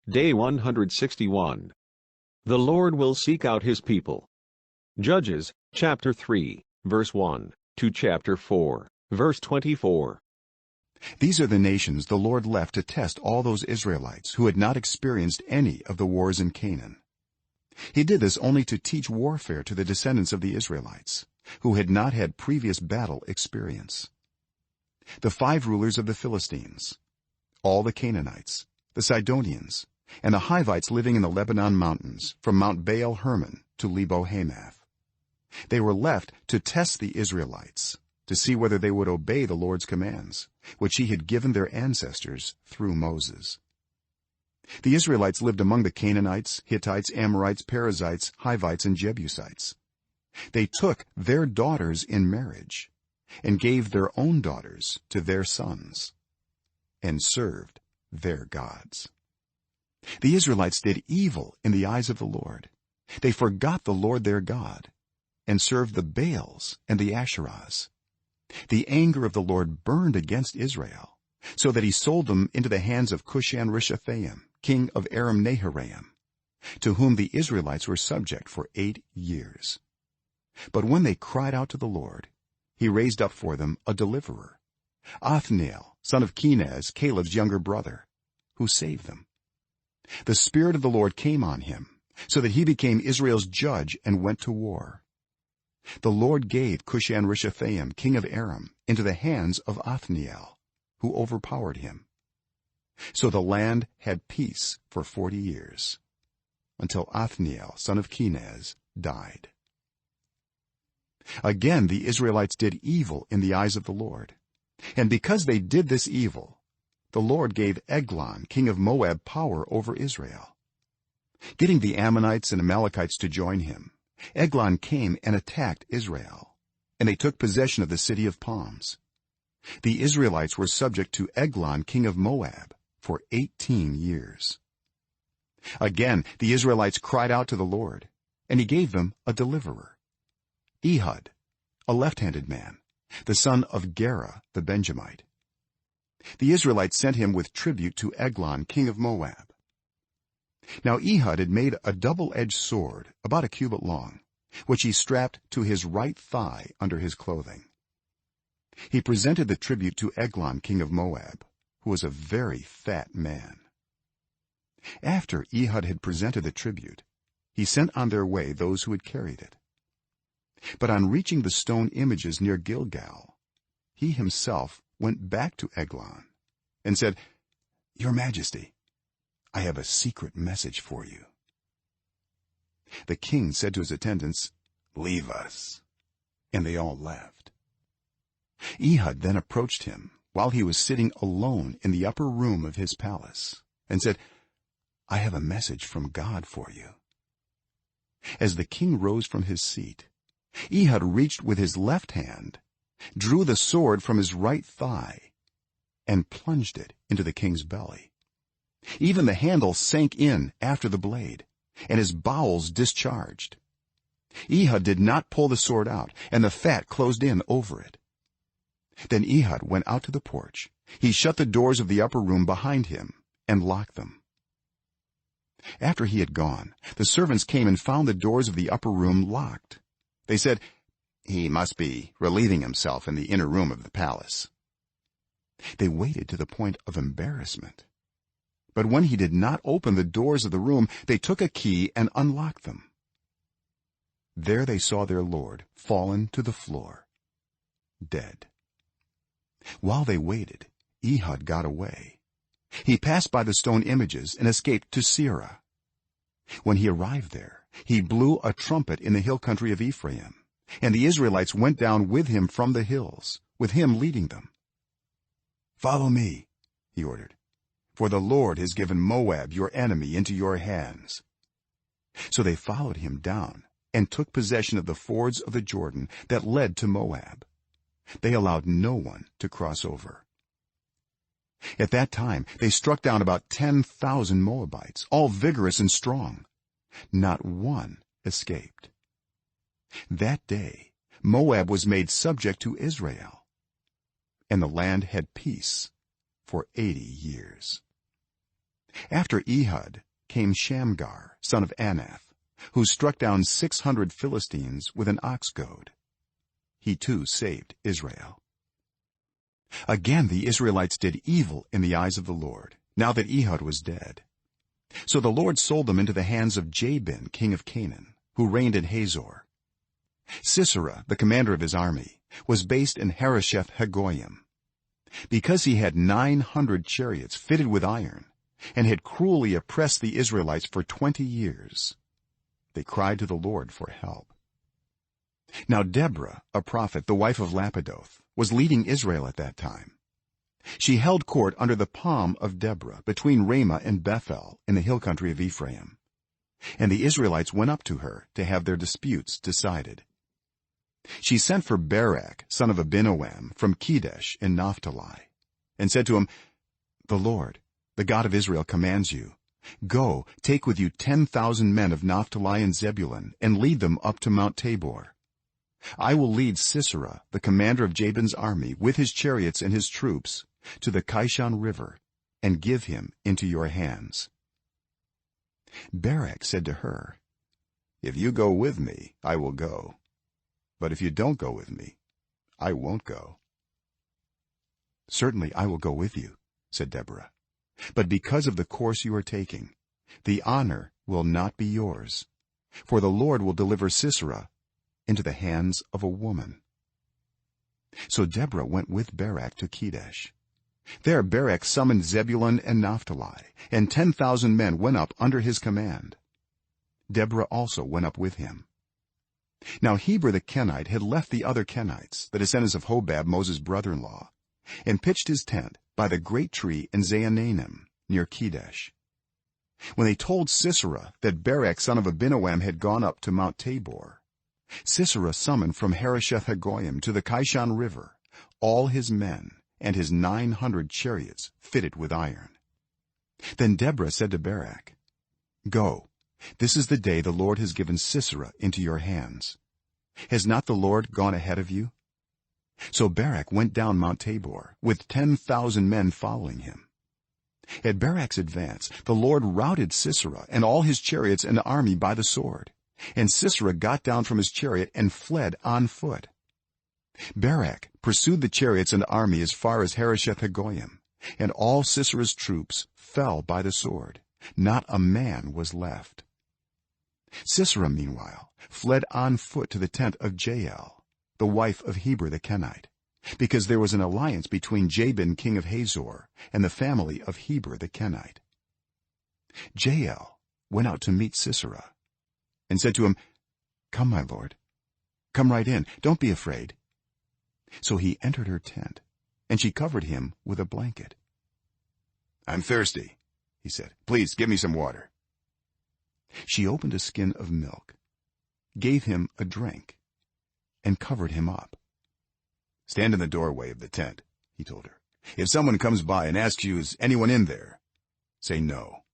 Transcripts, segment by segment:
Day 161. The Lord will seek out his people. Judges, chapter 3, verse 1, to chapter 4, verse 24. These are the nations the Lord left to test all those Israelites who had not experienced any of the wars in Canaan. He did this only to teach warfare to the descendants of the Israelites, who had not had previous battle experience. The 5 rulers of the Philistines, all the Canaanites, the Sidonians, and the Hivites living in the Lebanon mountains, from Mount Baal Hermon to Lebo Hamath. They were left to test the Israelites, to see whether they would obey the Lord's commands, which he had given their ancestors through Moses. The Israelites lived among the Canaanites, Hittites, Amorites, Perizzites, Hivites, and Jebusites. They took their daughters in marriage and gave their own daughters to their sons and served their gods. The Israelites did evil in the eyes of the Lord. They forgot the Lord their God and served the Baals and the Asherahs. The anger of the Lord burned against Israel, so that he sold them into the hands of Cushan-Rishathaim, king of Aram-Naharaim, to whom the Israelites were subject for 8 years. But when they cried out to the Lord, he raised up for them a deliverer, Othniel, son of Kenaz, Caleb's younger brother, who saved them. The Spirit of the Lord came on him, so that he became Israel's judge and went to war. The Lord gave Cushan-Rishathaim, king of Aram, into the hands of Othniel, who overpowered him. So the land had peace for 40 years, until Othniel, son of Kenaz, died. Again the Israelites did evil in the eyes of the Lord, and because they did this evil, the Lord gave Eglon, king of Moab, power over Israel. Getting the Ammonites and Amalekites to join him, Eglon came and attacked Israel, and they took possession of the city of palms. The Israelites were subject to Eglon, king of Moab, for 18 years. Again the Israelites cried out to the Lord, and he gave them a deliverer, Ehud, a left-handed man, the son of Gera the Benjamite. The Israelites sent him with tribute to Eglon, king of Moab. Now Ehud had made a double-edged sword about a cubit long, which he strapped to his right thigh under his clothing. He presented the tribute to Eglon, king of Moab, who was a very fat man. After Ehud had presented the tribute, he sent on their way those who had carried it. But on reaching the stone images near Gilgal, he himself went back to Eglon and said, "Your Majesty, I have a secret message for you." The king said to his attendants, "Leave us," and they all left. Ehud then approached him while he was sitting alone in the upper room of his palace and said, "I have a message from God for you." As the king rose from his seat, Ehud reached with his left hand, drew the sword from his right thigh, and plunged it into the king's belly. Even the handle sank in after the blade, and his bowels discharged. Ehud did not pull the sword out, and the fat closed in over it. Then Ehud went out to the porch. He shut the doors of the upper room behind him and locked them. After he had gone, the servants came and found the doors of the upper room locked. They said, "He must be relieving himself in the inner room of the palace." They waited to the point of embarrassment. But when he did not open the doors of the room, they took a key and unlocked them. There they saw their lord fallen to the floor, dead. While they waited, Ehud got away. He passed by the stone images and escaped to Seirah. When he arrived there, he blew a trumpet in the hill country of Ephraim, and the Israelites went down with him from the hills, with him leading them. "Follow me," he ordered, "for the Lord has given Moab, your enemy, into your hands." So they followed him down and took possession of the fords of the Jordan that led to Moab. They allowed no one to cross over. At that time they struck down about 10,000 Moabites, all vigorous and strong. Not one escaped. That day Moab was made subject to Israel, and the land had peace for 80 years. after Ehud came Shamgar son of Anath, who struck down 600 Philistines with an ox goad. He too saved Israel. Again the Israelites did evil in the eyes of the Lord, now that Ehud was dead. So the Lord sold them into the hands of Jabin king of Canaan, who reigned in Hazor. Sisera, the commander of his army, was based in Harosheth Hagoyim. Because he had 900 chariots fitted with iron and had cruelly oppressed the Israelites for 20 years, they cried to the Lord for help. Now Deborah, a prophet, the wife of Lapidoth, was leading Israel at that time. She held court under the palm of Deborah between Ramah and Bethel in the hill country of Ephraim, and the Israelites went up to her to have their disputes decided. She sent for Barak son of Abinoam from Kedesh in Naphtali, and said to him, "The Lord, the God of Israel, commands you, go, take with you 10,000 men of Naphtali and Zebulun and lead them up to Mount Tabor. I will lead Sisera, the commander of Jabin's army, with his chariots and his troops to the Kishon river and give him into your hands." Barak said to her, "If you go with me, I will go. But if you don't go with me, I won't go." "Certainly I will go with you," said Deborah, "but because of the course you are taking, the honor will not be yours, for the Lord will deliver Sisera into the hands of a woman." So Deborah went with Barak to Kedesh. There Barak summoned Zebulun and Naphtali, and 10,000 men went up under his command. Deborah also went up with him. Now Heber the Kenite had left the other Kenites, the descendants of Hobab, Moses' brother-in-law, and pitched his tent by the great tree in Zaanannim near Kedesh. When they told Sisera that Barak son of Abinoam had gone up to Mount Tabor, Sisera summoned from Harosheth Hagoyim to the Kishon river all his men and his 900 chariots fitted with iron. Then Deborah said to Barak, "Go, this is the day the Lord has given Sisera into your hands. Has not the Lord gone ahead of you?" So Barak went down Mount Tabor with 10,000 men following him. At Barak's advance the Lord routed Sisera and all his chariots and army by the sword, and Sisera got down from his chariot and fled on foot. Barak pursued the chariots and army as far as Harosheth Hagoyim, and all Sisera's troops fell by the sword. Not a man was left. Sisera meanwhile fled on foot to the tent of Jael, the wife of Heber the Kenite, because there was an alliance between Jabin king of Hazor and the family of Heber the Kenite. Jael went out to meet Sisera and said to him, "Come, my lord, come right in, don't be afraid." So he entered her tent, and she covered him with a blanket. "I'm thirsty," he said. "Please give me some water." She opened a skin of milk, gave him a drink, and covered him up. "Stand in the doorway of the tent," he told her. "If someone comes by and asks you, 'Is anyone in there?' say no."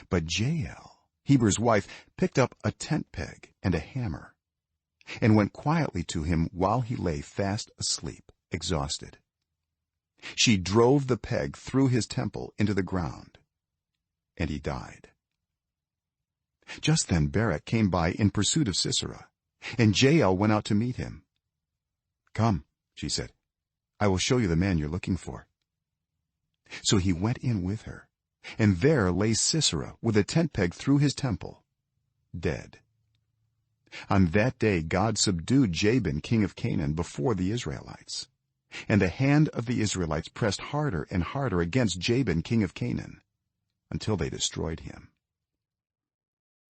But Jael, Heber's wife, picked up a tent peg and a hammer and went quietly to him while he lay fast asleep, exhausted. She drove the peg through his temple into the ground, and he died. Just then Barak came by in pursuit of Sisera, and Jael went out to meet him. "Come," she said, "I will show you the man you're looking for." So he went in with her, and there lay Sisera with a tent peg through his temple, dead. On that day God subdued Jabin king of Canaan before the Israelites, and the hand of the Israelites pressed harder and harder against Jabin king of Canaan until they destroyed him.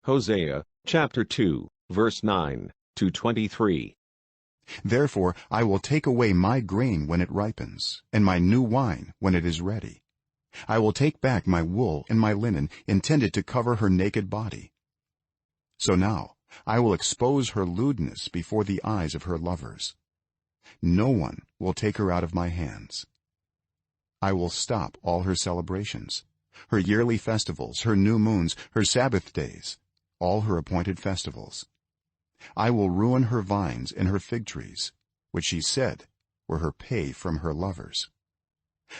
Hosea chapter 2 verse 9 to 23. Therefore I will take away my grain when it ripens, and my new wine when it is ready. I will take back my wool and my linen intended to cover her naked body. So now I will expose her lewdness before the eyes of her lovers. No one will take her out of my hands. I will stop all her celebrations, her yearly festivals, her new moons, her Sabbath days, all her appointed festivals. I will ruin her vines and her fig trees, which she said were her pay from her lovers.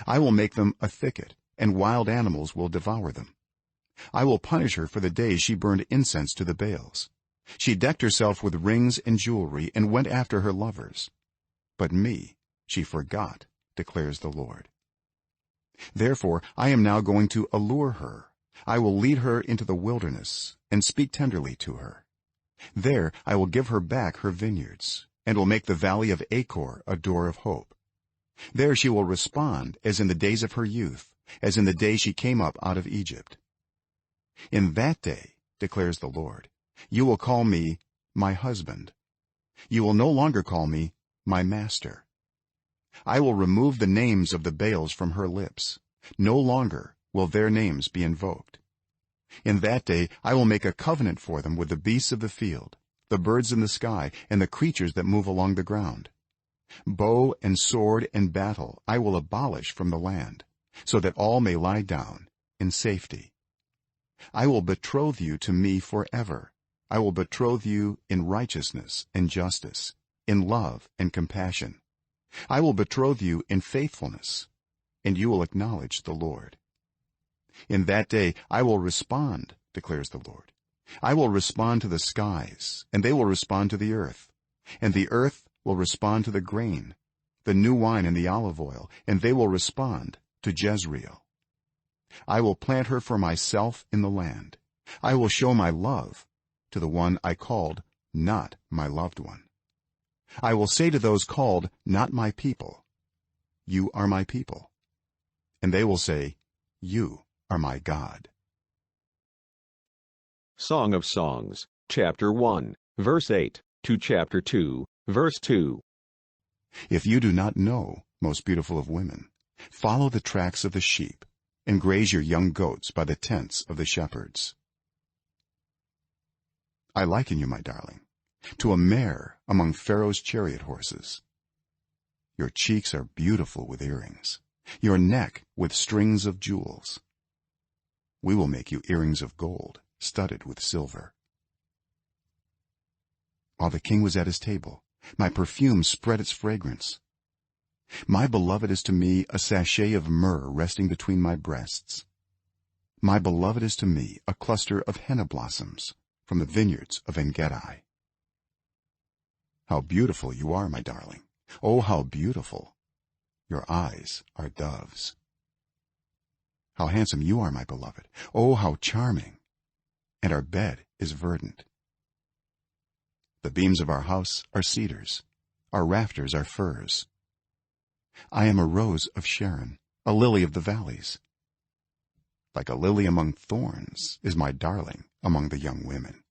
I will make them a thicket, and wild animals will devour them. I will punish her for the day she burned incense to the Baals. She decked herself with rings and jewelry and went after her lovers, but me she forgot, declares the Lord. Therefore I am now going to allure her. I will lead her into the wilderness and speak tenderly to her. There I will give her back her vineyards and will make the valley of Achor a door of hope. There she will respond as in the days of her youth, as in the day she came up out of Egypt. In that day, declares the Lord, you will call me my husband. You will no longer call me my master. I will remove the names of the Baals from her lips. No longer will their names be invoked. In that day I will make a covenant for them with the beasts of the field, the birds in the sky, and the creatures that move along the ground. Bow and sword and battle I will abolish from the land, so that all may lie down in safety. I will betroth you to me forever. I will betroth you in righteousness and justice, in love and compassion. I will betroth you in faithfulness, and you will acknowledge the Lord. In that day I will respond, declares the Lord. I will respond to the skies, and they will respond to the earth, and the earth will respond to the grain, the new wine and the olive oil, and they will respond to Jezreel. I will plant her for myself in the land. I will show my love to the one I called not my loved one. I will say to those called not my people, you are my people. And they will say, you are my God. Song of Songs, chapter 1, verse 8 to chapter 2, verse 2. If you do not know, most beautiful of women, follow the tracks of the sheep and graze your young goats by the tents of the shepherds. I liken you, my darling, to a mare among Pharaoh's chariot horses. Your cheeks are beautiful with earrings, your neck with strings of jewels. We will make you earrings of gold studded with silver. While the king was at his table, my perfume spread its fragrance. My beloved is to me a sachet of myrrh resting between my breasts. My beloved is to me a cluster of henna blossoms from the vineyards of En-gedi. How beautiful you are, my darling. Oh, how beautiful. Your eyes are doves. How handsome you are, my beloved. Oh, how charming. And our bed is verdant. The beams of our house are cedars, our rafters are firs. I am a rose of Sharon, a lily of the valleys. Like a lily among thorns is my darling among the young women.